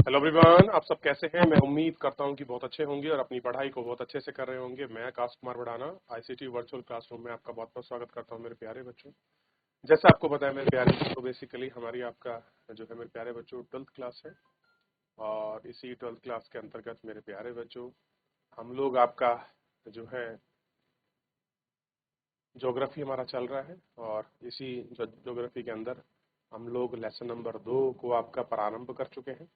Hello everyone, आप सब कैसे हैं। मैं उम्मीद करता हूं कि बहुत अच्छे होंगे और अपनी पढ़ाई को बहुत अच्छे से कर रहे होंगे। मैं आकाश कुमार बढ़ाना आईसीटी वर्चुअल क्लासरूम में आपका बहुत बहुत स्वागत करता हूं मेरे प्यारे बच्चों। जैसे आपको पता है मेरे प्यारे बच्चों, बेसिकली हमारी आपका जो है मेरे प्यारे बच्चों 12th क्लास है और इसी 12th क्लास के अंतर्गत मेरे प्यारे बच्चों हम लोग आपका जो है ज्योग्राफी हमारा चल रहा है और इसी ज्योग्राफी के अंदर हम लोग लेसन नंबर 2 को आपका प्रारंभ कर चुके हैं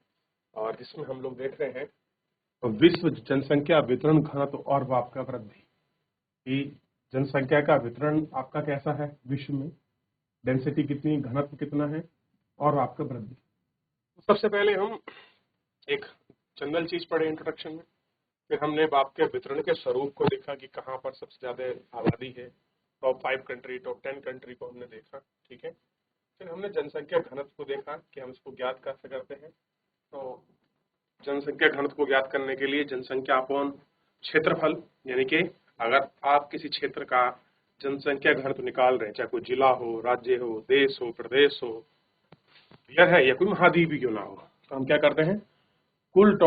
और इसमें हम लोग देख रहे हैं विश्व जनसंख्या वितरण घनत्व और आपका वृद्धि की जनसंख्या का वितरण आपका कैसा है विश्व में, डेंसिटी कितनी, घनत्व कितना है और आपका वृद्धि। तो सबसे पहले हम एक जनरल चीज पढ़े इंट्रोडक्शन में, फिर हमने बाप के वितरण के स्वरूप को देखा कि कहाँ पर सबसे ज्यादा आबादी है। टॉप 5 कंट्री, टॉप 10 कंट्री को हमने देखा, ठीक है। फिर हमने जनसंख्या घनत्व को देखा कि हम इसको ज्ञात कैसे करते हैं। तो जनसंख्या घनत्व को ज्ञात करने के लिए जनसंख्या अपॉन क्षेत्रफल, यानी कि अगर आप किसी क्षेत्र का जनसंख्या घनत्व निकाल रहे हैं, चाहे कोई जिला हो, राज्य हो, देश हो, प्रदेश हो, क्लियर है, या कोई महाद्वीप ही क्यों ना हो, तो हम क्या करते हैं, कुल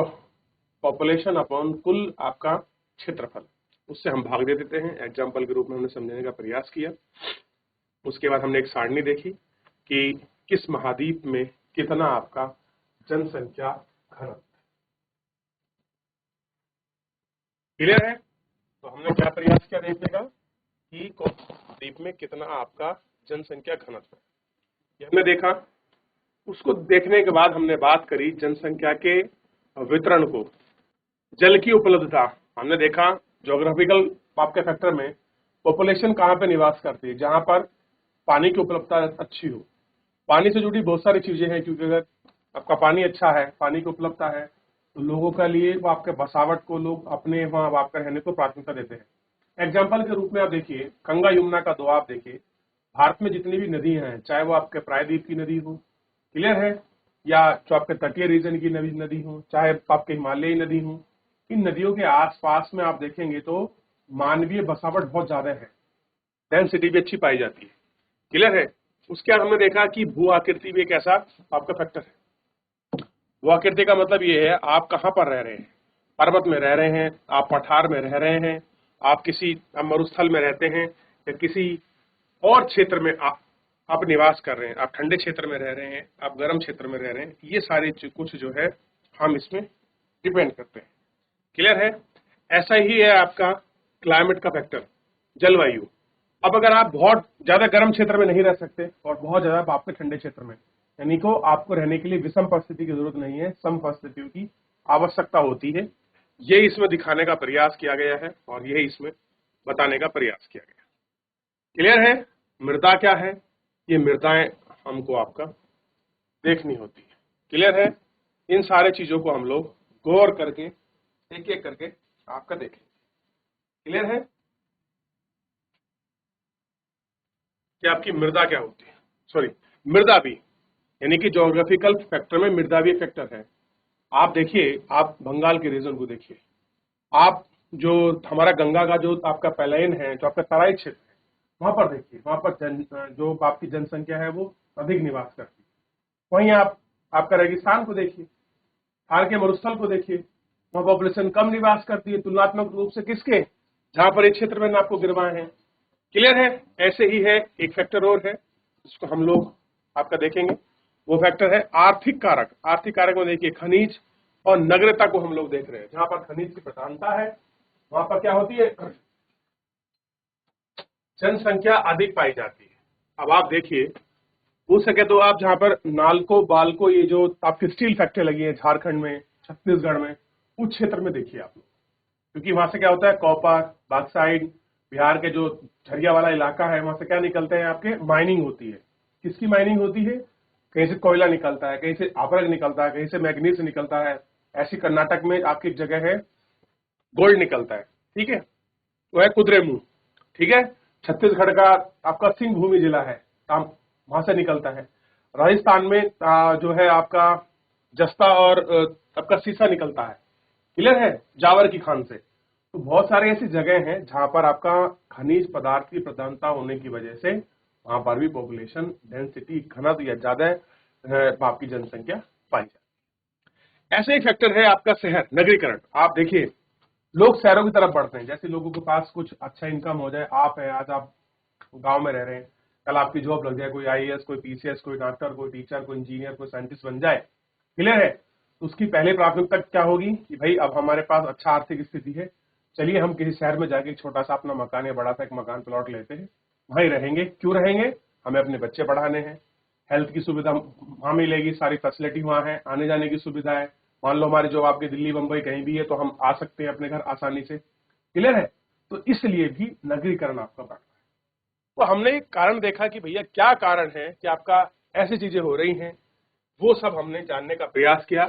पॉपुलेशन अपॉन कुल आपका क्षेत्रफल, उससे हम भाग दे देते हैं। एग्जाम्पल के रूप में हमने समझने का प्रयास किया। उसके बाद हमने एक सारणी देखी कि किस महाद्वीप में कितना आपका जनसंख्या घनत्व, क्लियर है। तो हमने क्या प्रयास किया देखने का कि द्वीप में कितना आपका जनसंख्या घनत्व है, ये हमने देखा। उसको देखने के बाद हमने बात करी जनसंख्या के वितरण को, जल की उपलब्धता। हमने देखा ज्योग्राफिकल आपके फैक्टर में पॉपुलेशन कहाँ पे निवास करती है, जहां पर पानी की उपलब्धता अच्छी हो। पानी से जुड़ी बहुत सारी चीजें हैं, क्योंकि अगर आपका पानी अच्छा है, पानी की उपलब्धता है, तो लोगों के लिए वो आपके बसावट को लोग अपने वहां आपका रहने को प्राथमिकता देते हैं। एग्जाम्पल के रूप में आप देखिए गंगा यमुना का दो आप देखिए, भारत में जितनी भी नदी हैं, चाहे वो आपके प्रायद्वीप की नदी हो, क्लियर है, या जो आपके तटीय रीजन की नदी हो, चाहे आपके हिमालयी नदी हो, इन नदियों के आसपास में आप देखेंगे तो मानवीय बसावट बहुत ज्यादा है, डेंसिटी भी अच्छी पाई जाती है, क्लियर है। उसके बाद हमने देखा कि भू आकृति भी एक ऐसा आपका फैक्टर है। भू आकृति का मतलब ये है आप कहाँ पर रह रहे हैं, पर्वत में रह रहे हैं, आप पठार में रह रहे हैं, आप किसी मरुस्थल में रहते हैं, या किसी और क्षेत्र में आप निवास कर रहे हैं, आप ठंडे क्षेत्र में रह रहे हैं, आप गर्म क्षेत्र में रह रहे हैं, ये सारे कुछ जो है हम इसमें डिपेंड करते हैं, क्लियर है। ऐसा ही है आपका क्लाइमेट का फैक्टर, जलवायु। अब अगर आप बहुत ज्यादा गर्म क्षेत्र में नहीं रह सकते और बहुत ज्यादा आपके ठंडे क्षेत्र में, यानी को आपको रहने के लिए विषम परिस्थिति की जरूरत नहीं है, सम परिस्थितियों की आवश्यकता होती है। ये इसमें दिखाने का प्रयास किया गया है और यही इसमें बताने का प्रयास किया गया, क्लियर है। मृदा क्या है, ये मृदाएं हमको आपका देखनी होती है, क्लियर है। इन सारे चीजों को हम लोग गौर करके एक एक करके आपका देखेंगे, क्लियर है कि आपकी मृदा क्या होती है। सॉरी, मृदा भी, यानी कि ज्योग्राफिकल फैक्टर में मृदा भी फैक्टर है। आप देखिए, आप बंगाल के रीजन को देखिए, आप जो हमारा गंगा का जो आपका पैलाइन है, जो आपका तराई क्षेत्र है, वहां पर देखिए, वहां पर जो आपकी जनसंख्या है वो अधिक निवास करती है। वहीं आप आपका रेगिस्तान को देखिए, थार के मरुस्थल को देखिए, वहां पॉपुलेशन कम निवास करती है तुलनात्मक रूप से किसके, जहां पर एक क्षेत्र में आपको गिरवाए हैं, क्लियर है। ऐसे ही है एक फैक्टर और है जिसको हम लोग आपका देखेंगे, वो फैक्टर है आर्थिक कारक। आर्थिक कारक में देखिए खनिज और नगरता को हम लोग देख रहे हैं, जहां पर खनिज की प्रधानता है वहां पर क्या होती है, जनसंख्या अधिक पाई जाती है। अब आप देखिए, हो सके तो आप जहां पर नालको बालको, ये जो आपकी स्टील फैक्ट्री लगी है झारखंड में, छत्तीसगढ़ में, उस क्षेत्र में देखिए आप लोग, क्योंकि वहां से क्या होता है, कॉपर, बॉक्साइड, बिहार के जो झरिया वाला इलाका है, वहां से क्या निकलते हैं, आपके माइनिंग होती है। किसकी माइनिंग होती है, कहीं से कोयला निकलता है, कहीं से अपरक निकलता है, कहीं से मैग्नीज निकलता है। ऐसी कर्नाटक में आपकी एक जगह है, गोल्ड निकलता है, ठीक है, वो है कुद्रेमुंह, ठीक है। छत्तीसगढ़ का आपका सिंह भूमि जिला है, वहां से निकलता है। राजस्थान में जो है आपका जस्ता और आपका सीसा निकलता है, क्लियर है, जावर की खान से। तो बहुत सारी ऐसी जगह हैं जहां पर आपका खनिज पदार्थ की प्रधानता होने की वजह से वहां पर भी पॉपुलेशन डेंसिटी घनत्व या ज्यादा आपकी जनसंख्या पाई जाती ऐसे एक फैक्टर है आपका शहर, नगरीकरण। आप देखिए लोग शहरों की तरफ बढ़ते हैं, जैसे लोगों के पास कुछ अच्छा इनकम हो जाए। आप है, आज आप गांव में रह रहे हैं, कल आपकी जॉब लग जाए, कोई आईएएस, कोई पीसीएस, कोई डॉक्टर, कोई टीचर, कोई इंजीनियर, कोई साइंटिस्ट बन जाए, क्लियर है, तो उसकी पहले प्राथमिकता क्या होगी कि भाई अब हमारे पास अच्छा आर्थिक स्थिति है, चलिए हम किसी शहर में जाके छोटा सा अपना मकान या बड़ा सा एक मकान प्लॉट लेते हैं, वहीं रहेंगे। क्यों रहेंगे? हमें अपने बच्चे पढ़ाने हैं, हेल्थ की सुविधा वहां मिलेगी, सारी फैसिलिटी वहां है, आने जाने की सुविधा है। मान लो हमारी जॉब आपकी दिल्ली बंबई कहीं भी है तो हम आ सकते हैं अपने घर आसानी से, क्लियर है। तो इसलिए भी नगरीकरण आपका बढ़ रहा है। तो हमने एक कारण देखा कि भैया क्या कारण है कि आपका ऐसी चीजें हो रही हैं, वो सब हमने जानने का प्रयास किया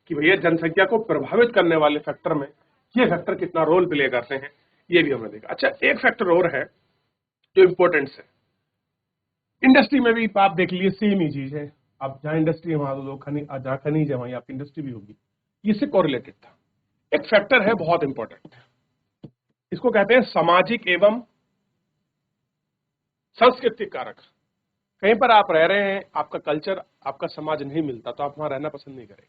कि भैया जनसंख्या को प्रभावित करने वाले फैक्टर में ये फैक्टर कितना रोल प्ले करते हैं, ये भी हमने देखा। अच्छा, एक फैक्टर और है जो इंपॉर्टेंस है, इंडस्ट्री में भी आप देख लीजिए सेम ही चीज है। अब जहां इंडस्ट्री है वहां तो लोग जहां खनिज है वहीं आपकी इंडस्ट्री भी होगी, इससे कोरिलेटेड था। एक फैक्टर है बहुत इंपॉर्टेंट, इसको कहते हैं सामाजिक एवं सांस्कृतिक कारक। कहीं पर आप रह रहे हैं, आपका कल्चर आपका समाज नहीं मिलता तो आप वहां रहना पसंद नहीं करेंगे,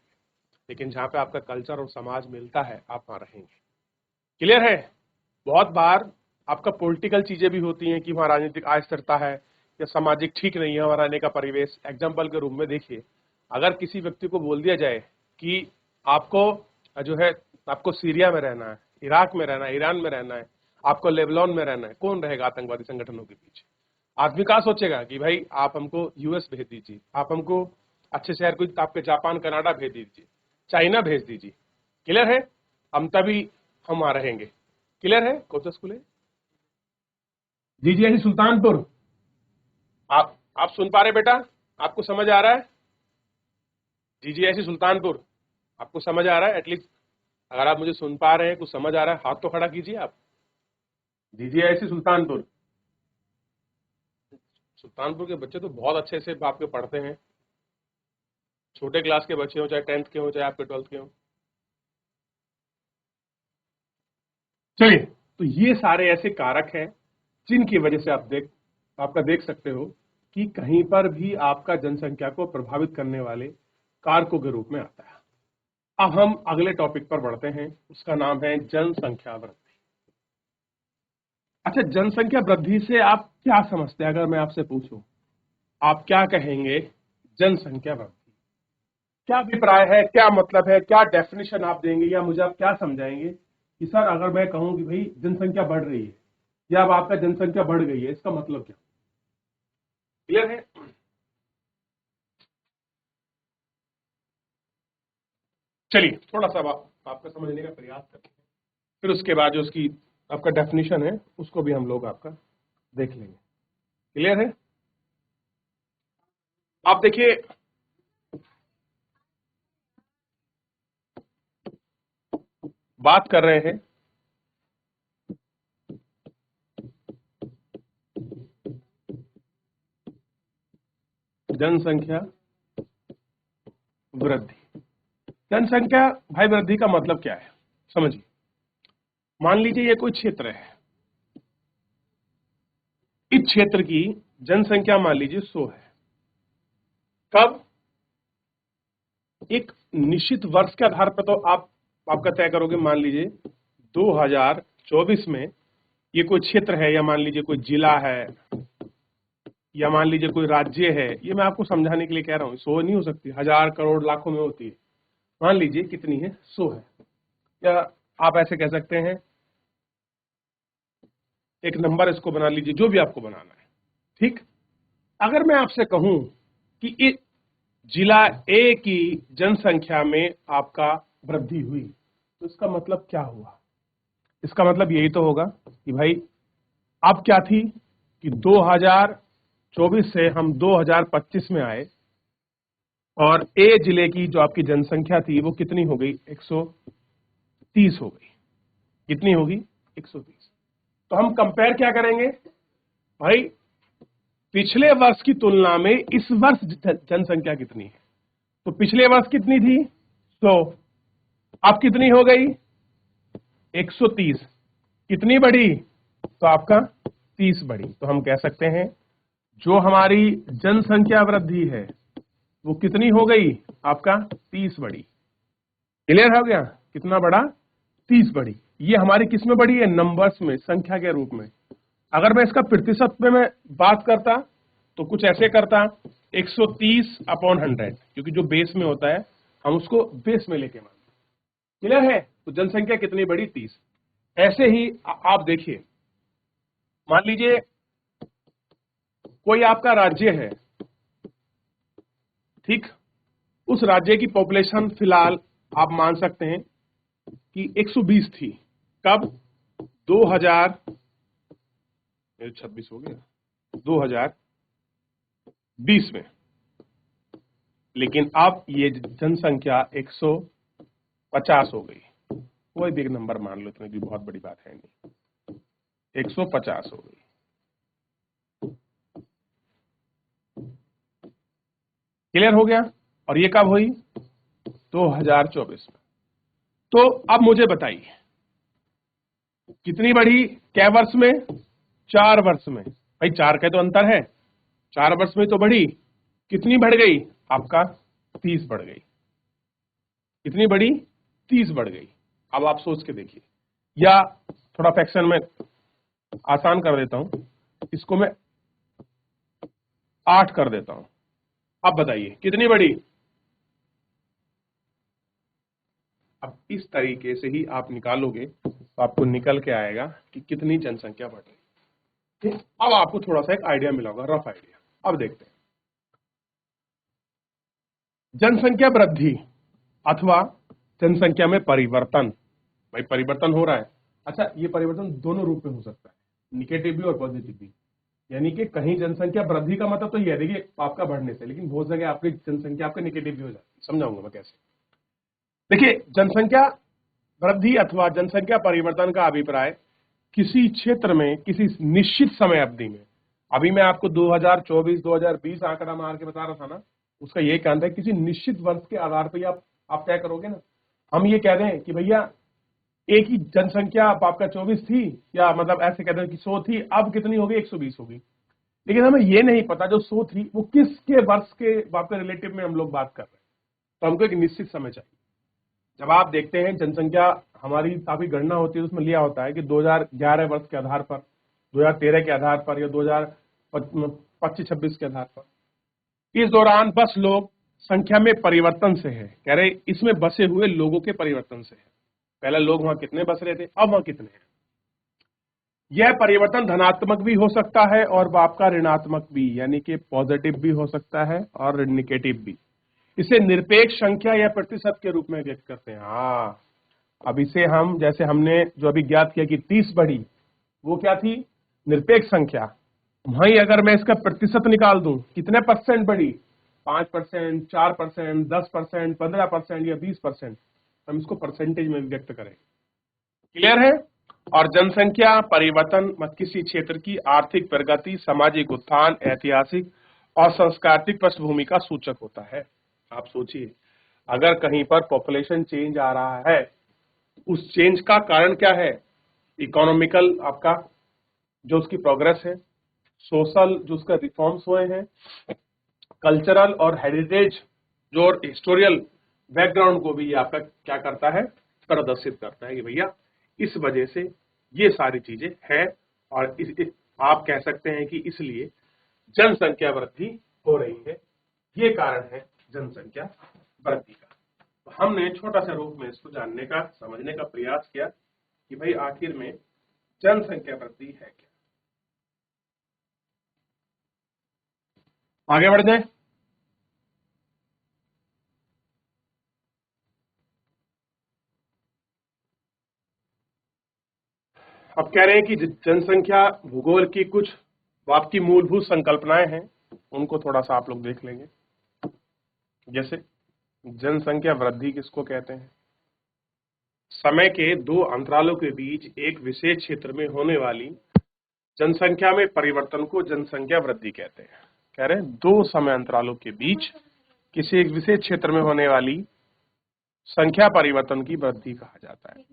लेकिन जहां पे आपका कल्चर और समाज मिलता है आप वहां रहेंगे, क्लियर है। बहुत बार आपका पॉलिटिकल चीजें भी होती हैं कि वहां राजनीतिक अस्थिरता है या सामाजिक ठीक नहीं है वहां रहने का परिवेश। एग्जाम्पल के रूप में देखिए, अगर किसी व्यक्ति को बोल दिया जाए कि आपको जो है आपको सीरिया में रहना है, इराक में रहना है, ईरान में रहना है, आपको लेबनान में रहना है, कौन रहेगा आतंकवादी संगठनों के पीछे? आदमी कहा सोचेगा कि भाई आप हमको यूएस भेज दीजिए, आप हमको अच्छे शहर कोई आपके जापान कनाडा भेज दीजिए, चाइना भेज दीजिए, क्लियर है, हम तभी हम वहां रहेंगे, क्लियर है। कौन सा स्कूल है? जी जी जी, सुल्तानपुर। आप सुन पा रहे बेटा? आपको समझ आ रहा है? जी जी ऐसी सुल्तानपुर, आपको समझ आ रहा है? एटलीस्ट अगर आप मुझे सुन पा रहे हैं, कुछ समझ आ रहा है, हाथ तो खड़ा कीजिए आप। जी जी ऐसी सुल्तानपुर। सुल्तानपुर के बच्चे तो बहुत अच्छे से आपके पढ़ते हैं, छोटे क्लास के बच्चे हो, चाहे 10th के हो, चाहे आपके 12th के हो। चलिए, तो ये सारे ऐसे कारक हैं जिनकी वजह से आपका देख सकते हो कि कहीं पर भी आपका जनसंख्या को प्रभावित करने वाले कारकों के रूप में आता है। अब हम अगले टॉपिक पर बढ़ते हैं, उसका नाम है जनसंख्या वृद्धि। अच्छा, जनसंख्या वृद्धि से आप क्या समझते हैं? अगर मैं आपसे पूछूं, आप क्या कहेंगे? जनसंख्या वृद्धि क्या अभिप्राय है, क्या मतलब है, क्या डेफिनेशन आप देंगे, या मुझे आप क्या समझाएंगे कि सर अगर मैं कहूं कि भाई जनसंख्या बढ़ रही है या अब आपका जनसंख्या बढ़ गई है, इसका मतलब क्या? क्लियर है? चलिए थोड़ा सा आपका समझने का प्रयास करते हैं, फिर उसके बाद जो उसकी आपका डेफिनेशन है उसको भी हम लोग आपका देख लेंगे, क्लियर है। आप देखिए, बात कर रहे हैं जनसंख्या वृद्धि। जनसंख्या भाई वृद्धि का मतलब क्या है समझिए। मान लीजिए ये कोई क्षेत्र है, इस क्षेत्र की जनसंख्या मान लीजिए 100 है। कब? एक निश्चित वर्ष के आधार पर तो आपका तय करोगे। मान लीजिए 2024 में ये कोई क्षेत्र है, या मान लीजिए कोई जिला है, या मान लीजिए कोई राज्य है, ये मैं आपको समझाने के लिए कह रहा हूं। 100 नहीं हो सकती, हजार करोड़ लाखों में होती है। मान लीजिए कितनी है? 100 है, या आप ऐसे कह सकते हैं एक नंबर इसको बना लीजिए, जो भी आपको बनाना है, ठीक। अगर मैं आपसे कहूं कि इस जिला ए की जनसंख्या में आपका वृद्धि हुई, तो इसका मतलब क्या हुआ? इसका मतलब यही तो होगा कि भाई अब क्या थी कि 2024 से हम 2025 में आए, और ए जिले की जो आपकी जनसंख्या थी वो कितनी हो गई? 130 हो गई। कितनी होगी? 130। तो हम कंपेयर क्या करेंगे भाई? पिछले वर्ष की तुलना में इस वर्ष जनसंख्या कितनी है? तो पिछले वर्ष कितनी थी? 100, अब कितनी हो गई? 130। कितनी बढ़ी? तो आपका 30 बढ़ी। तो हम कह सकते हैं जो हमारी जनसंख्या वृद्धि है वो कितनी हो गई? आपका 30 बढ़ी। क्लियर हो गया? कितना बढ़ा? 30 बढ़ी। ये हमारी किस में बढ़ी है? नंबर्स में, संख्या के रूप में। अगर मैं इसका प्रतिशत में मैं बात करता तो कुछ ऐसे करता 130/100, क्योंकि जो बेस में होता है हम उसको बेस में लेके मानते। क्लियर है? तो जनसंख्या कितनी बढ़ी? 30। ऐसे ही आप देखिए, मान लीजिए कोई आपका राज्य है, ठीक, उस राज्य की पॉपुलेशन फिलहाल आप मान सकते हैं कि 120 थी। कब? 2026 हो गया, 2020 में। लेकिन अब ये जनसंख्या 150 हो गई। कोई भी एक नंबर मान लो, इतनी भी बहुत बड़ी बात है नहीं, 150 हो गई। क्लियर हो गया? और ये कब हुई? 2024 में। तो अब मुझे बताइए कितनी बढ़ी? क्या वर्ष में? 4 वर्ष में। भाई 4 का तो अंतर है, 4 वर्ष में तो बढ़ी। कितनी बढ़ गई? आपका 30 बढ़ गई। कितनी बढ़ी? 30 बढ़ गई। अब आप सोच के देखिए, या थोड़ा फ्रैक्शन में आसान कर देता हूं, इसको मैं 8 कर देता हूं। अब बताइए कितनी बढ़ी? अब इस तरीके से ही आप निकालोगे तो आपको निकल के आएगा कि कितनी जनसंख्या बढ़ रही है। अब आपको थोड़ा सा एक आइडिया मिला होगा, रफ आइडिया। अब देखते हैं जनसंख्या वृद्धि अथवा जनसंख्या में परिवर्तन। भाई परिवर्तन हो रहा है। अच्छा, ये परिवर्तन दोनों रूप में हो सकता है, निगेटिव भी और पॉजिटिव भी। यानी कि कहीं जनसंख्या वृद्धि का मतलब तो ये है, देखिए आपका बढ़ने से, लेकिन बहुत जगह आपकी जनसंख्या आपका निगेटिव भी हो जाती है। समझाऊंगा मैं कैसे। देखिए, जनसंख्या वृद्धि अथवा जनसंख्या परिवर्तन का अभिप्राय किसी क्षेत्र में किसी निश्चित समय अवधि में, अभी मैं आपको 2024 2020 आंकड़ा मार के बता रहा था ना, उसका यही कहना है किसी निश्चित वर्ष के आधार पर आप तय करोगे ना। हम ये कह दें कि भैया एक ही जनसंख्या आपका 24 थी, या मतलब ऐसे कह दें कि 100 थी, अब कितनी हो गई? 120 हो गई। लेकिन हमें ये नहीं पता जो 100 थी वो किसके वर्ष के आपके रिलेटिव में हम लोग बात कर रहे हैं। तो हमको एक निश्चित समय चाहिए। जब आप देखते हैं जनसंख्या हमारी काफी गणना होती है, उसमें लिया होता है कि 2011 वर्ष के आधार पर, 2013 के आधार पर, या 2025-26 के आधार पर, इस दौरान बस लोग संख्या में परिवर्तन से है। कह रहे इसमें बसे हुए लोगों के परिवर्तन से है। पहले लोग वहां कितने बस रहे थे, अब वहां कितने हैं। यह परिवर्तन धनात्मक भी हो सकता है और आपका ऋणात्मक भी, यानी कि पॉजिटिव भी हो सकता है और निगेटिव भी। इसे निरपेक्ष संख्या या प्रतिशत के रूप में व्यक्त करते हैं। हाँ, अब इसे हम, जैसे हमने जो अभी ज्ञात किया कि 30 बढ़ी, वो क्या थी? निरपेक्ष संख्या। वहीं अगर मैं इसका प्रतिशत निकाल दूं, कितने परसेंट बढ़ी? 5%, 4%, 10%, 15% या 20%, हम इसको परसेंटेज में व्यक्त करें। क्लियर है? और जनसंख्या परिवर्तन किसी क्षेत्र की आर्थिक प्रगति, सामाजिक उत्थान, ऐतिहासिक और सांस्कृतिक पृष्ठभूमि का सूचक होता है। आप सोचिए, अगर कहीं पर पॉपुलेशन चेंज आ रहा है, उस चेंज का कारण क्या है? इकोनॉमिकल आपका जो उसकी प्रोग्रेस है, सोशल जो उसका रिफॉर्म्स हुए हैं, कल्चरल और हेरिटेज जो हिस्टोरियल बैकग्राउंड को भी ये आपका क्या करता है? प्रदर्शित करता है कि भैया इस वजह से ये सारी चीजें है। और आप कह सकते हैं कि इसलिए जनसंख्या वृद्धि हो रही है। ये कारण है जनसंख्या वृद्धि का। तो हमने छोटा सा रूप में इसको जानने का, समझने का प्रयास किया कि भाई आखिर में जनसंख्या वृद्धि है क्या। आगे बढ़ जाए। अब कह रहे हैं कि जनसंख्या भूगोल की कुछ आपकी मूलभूत संकल्पनाएं हैं, उनको थोड़ा सा आप लोग देख लेंगे। जैसे जनसंख्या वृद्धि किसको कहते हैं? समय के दो अंतरालों के बीच एक विशेष क्षेत्र में होने वाली जनसंख्या में परिवर्तन को जनसंख्या वृद्धि कहते हैं। कह रहे हैं दो समय अंतरालों के बीच किसी एक विशेष क्षेत्र में होने वाली संख्या परिवर्तन की वृद्धि कहा जाता है।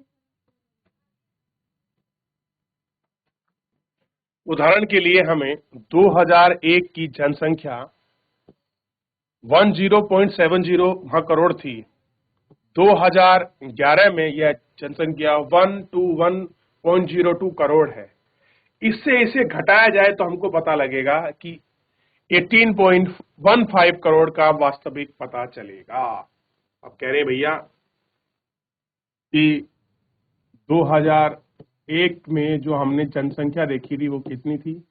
उदाहरण के लिए हमें 2001 की जनसंख्या 10.70 करोड़ थी, 2011 में यह जनसंख्या 121.02 करोड़ है। इससे इसे घटाया जाए तो हमको पता लगेगा कि 18.15 करोड़ का वास्तविक पता चलेगा। अब कह रहे भैया कि 2001 में जो हमने जनसंख्या देखी थी वो कितनी थी,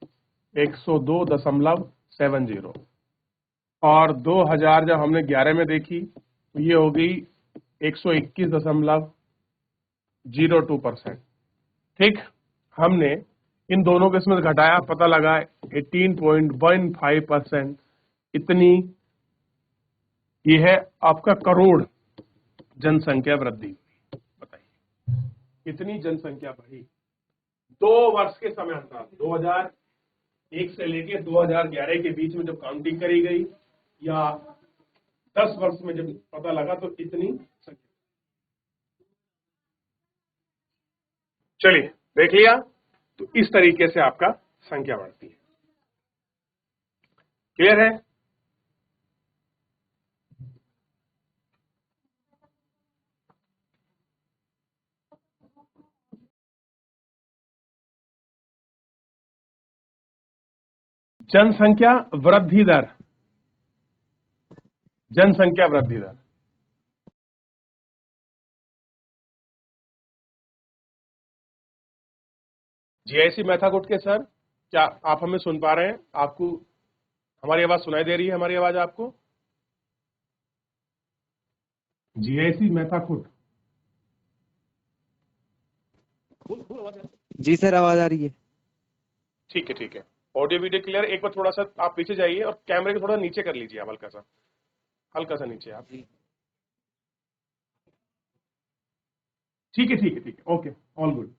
102.70, और 2000 जब हमने 11 में देखी तो ये हो गई 121.02%। ठीक, हमने इन दोनों के इसमें घटाया, पता लगा 18.15%। इतनी ये है आपका करोड़ जनसंख्या वृद्धि। बताइए कितनी जनसंख्या बढ़ी 2 वर्ष के समय अंतराल, 2001 से लेके 2011 के बीच में जब काउंटिंग करी गई, या 10 वर्ष में जब पता लगा तो इतनी संख्या। चलिए देख लिया, तो इस तरीके से आपका संख्या बढ़ती है। क्लियर है? जनसंख्या वृद्धि दर, जनसंख्या वृद्धि दर। जीआईसी मैथागुट के सर, क्या आप हमें सुन पा रहे हैं? आपको हमारी आवाज सुनाई दे रही है? हमारी आवाज आपको? जीआईसी मैथागुट। जी सर, आवाज आ रही है। ठीक है, ठीक है। Audio video clear. एक बार थोड़ा सा आप पीछे जाइए और कैमरे को थोड़ा नीचे कर लीजिए आप, हल्का सा नीचे आप। ठीक है, ठीक है, ठीक है, ओके, ऑल गुड।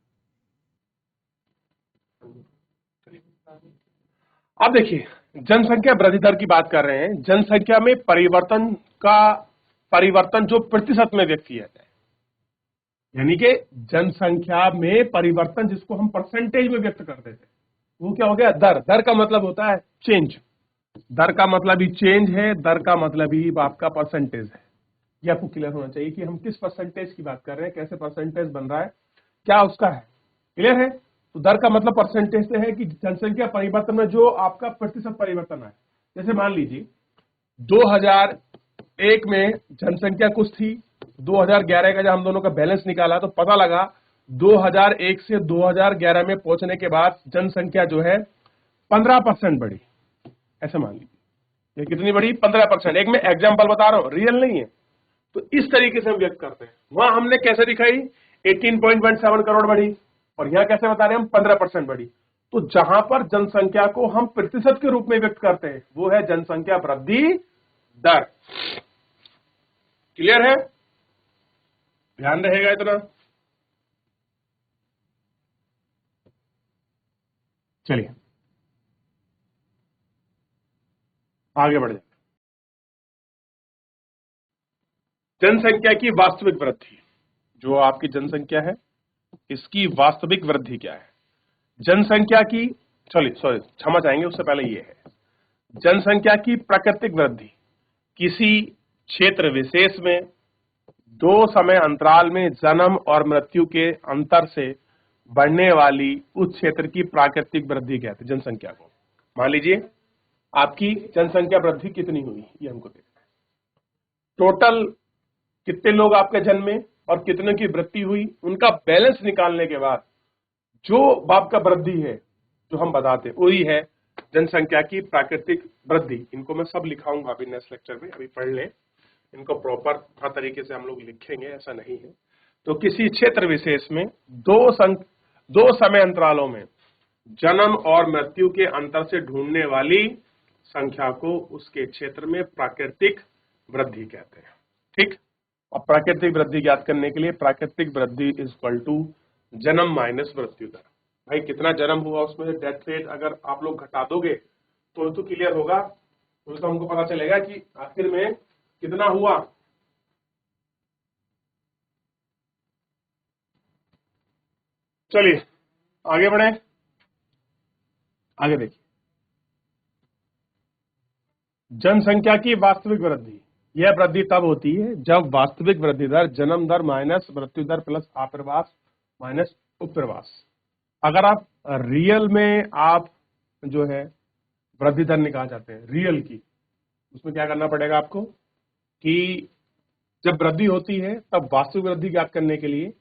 अब देखिए, जनसंख्या वृद्धि दर की बात कर रहे हैं। जनसंख्या में परिवर्तन जो प्रतिशत में व्यक्त किया जाए, यानी कि जनसंख्या में परिवर्तन जिसको हम परसेंटेज में व्यक्त करते थे, वो क्या हो गया? दर। दर का मतलब होता है चेंज। दर का मतलब ही चेंज है, दर का मतलब ही आपका परसेंटेज है। ये आपको क्लियर होना चाहिए कि हम किस परसेंटेज की बात कर रहे हैं, कैसे परसेंटेज बन रहा है, क्या उसका है। क्लियर है? तो दर का मतलब परसेंटेज से है कि जनसंख्या परिवर्तन में जो आपका प्रतिशत परिवर्तन है। जैसे मान लीजिए 2001 में जनसंख्या कुछ थी, 2011 का जब हम दोनों का बैलेंस निकाला तो पता लगा 2001 से 2011 में पहुंचने के बाद जनसंख्या जो है 15% बढ़ी। ऐसे मान लीजिए ये कितनी बढ़ी? 15%। एक मैं एग्जाम्पल बता रहा हूं, रियल नहीं है। तो इस तरीके से हम व्यक्त करते हैं। वहां हमने कैसे दिखाई? 18.17 करोड़ बढ़ी, और यहां कैसे बता रहे हैं हम? 15% बढ़ी। तो जहां पर जनसंख्या को हम प्रतिशत के रूप में व्यक्त करते हैं वो है जनसंख्या वृद्धि दर। क्लियर है? ध्यान रहेगा इतना। चलिए आगे बढ़ जाए। जनसंख्या की वास्तविक वृद्धि, जो आपकी जनसंख्या है इसकी वास्तविक वृद्धि क्या है? जनसंख्या की, सॉरी क्षमा चाहेंगे, उससे पहले ये है जनसंख्या की प्राकृतिक वृद्धि किसी क्षेत्र विशेष में 2 समय अंतराल में जन्म और मृत्यु के अंतर से बढ़ने वाली उस क्षेत्र की प्राकृतिक वृद्धि कहते हैं जनसंख्या को। मान लीजिए आपकी जनसंख्या वृद्धि कितनी हुई, ये हमको देखना है। टोटल कितने लोग आपके जन्मे और कितने की वृद्धि हुई, उनका बैलेंस निकालने के बाद जो आपका वृद्धि है जो हम बताते वही है जनसंख्या की प्राकृतिक वृद्धि। इनको मैं सब लिखाऊंगा अभी नेक्स्ट लेक्चर में, अभी पढ़ लें इनको प्रॉपर हर तरीके से हम लोग लिखेंगे, ऐसा नहीं है। तो किसी क्षेत्र विशेष में दो समय अंतरालों में जन्म और मृत्यु के अंतर से ढूंढने वाली संख्या को उसके क्षेत्र में प्राकृतिक वृद्धि कहते हैं। ठीक, और प्राकृतिक वृद्धि ज्ञात करने के लिए प्राकृतिक वृद्धि इज इक्वल टू जन्म माइनस मृत्यु दर। भाई कितना जन्म हुआ उसमें डेथ रेट अगर आप लोग घटा दोगे तो क्लियर होगा, तो हमको पता चलेगा कि आखिर में कितना हुआ। चलिए आगे बढ़े, आगे देखिए जनसंख्या की वास्तविक वृद्धि, यह वृद्धि तब होती है जब वास्तविक वृद्धि दर जन्म दर माइनस मृत्यु दर प्लस आप्रवास माइनस उपप्रवास। अगर आप रियल में आप जो है वृद्धि दर निकाल चाहते हैं रियल की, उसमें क्या करना पड़ेगा आपको कि जब वृद्धि होती है तब वास्तविक वृद्धि ज्ञात करने के लिए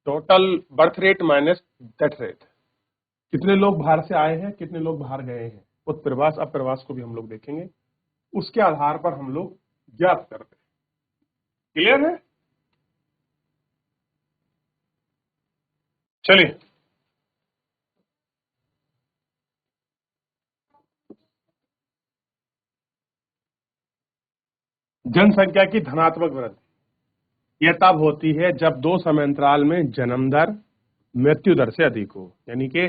total birth rate minus death rate, कितने लोग बाहर से आए हैं कितने लोग बाहर गए हैं, उत्प्रवास अप्रवास को भी हम लोग देखेंगे, उसके आधार पर हम लोग ज्ञात करते हैं। क्लियर है? चलिए जनसंख्या की धनात्मक वृद्धि यह तब होती है जब दो समय अंतराल में जन्म दर मृत्यु दर से अधिक हो, यानी कि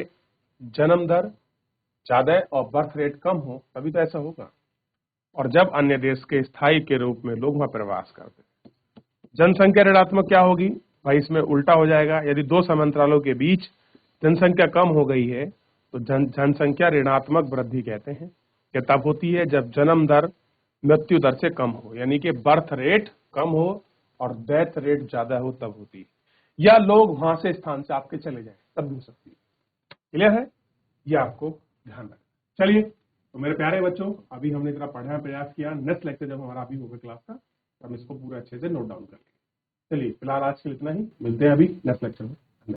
जन्म दर ज्यादा और बर्थ रेट कम हो, तभी तो ऐसा होगा। और जब अन्य देश के स्थायी के रूप में लोग वहां प्रवास करते हैं। जनसंख्या ऋणात्मक क्या होगी भाई, इसमें उल्टा हो जाएगा। यदि दो समांतरालों के बीच जनसंख्या कम हो गई है तो जनसंख्या ऋणात्मक वृद्धि कहते हैं। यह तब होती है जब जन्म दर मृत्यु दर से कम हो, यानी कि बर्थ रेट कम हो और डेथ रेट ज्यादा हो, तब होती है। या लोग वहां से स्थान से आपके चले जाए, तब भी हो सकती है। क्लियर है? ये आपको ध्यान रखना। चलिए तो मेरे प्यारे बच्चों, अभी हमने इतना पढ़ने का प्रयास किया। नेक्स्ट लेक्चर जब हमारा अभी होगा क्लास का, हम इसको पूरा अच्छे से नोट डाउन कर लेंगे। चलिए फिलहाल आज के लिए इतना ही, मिलते हैं अभी नेक्स्ट लेक्चर में।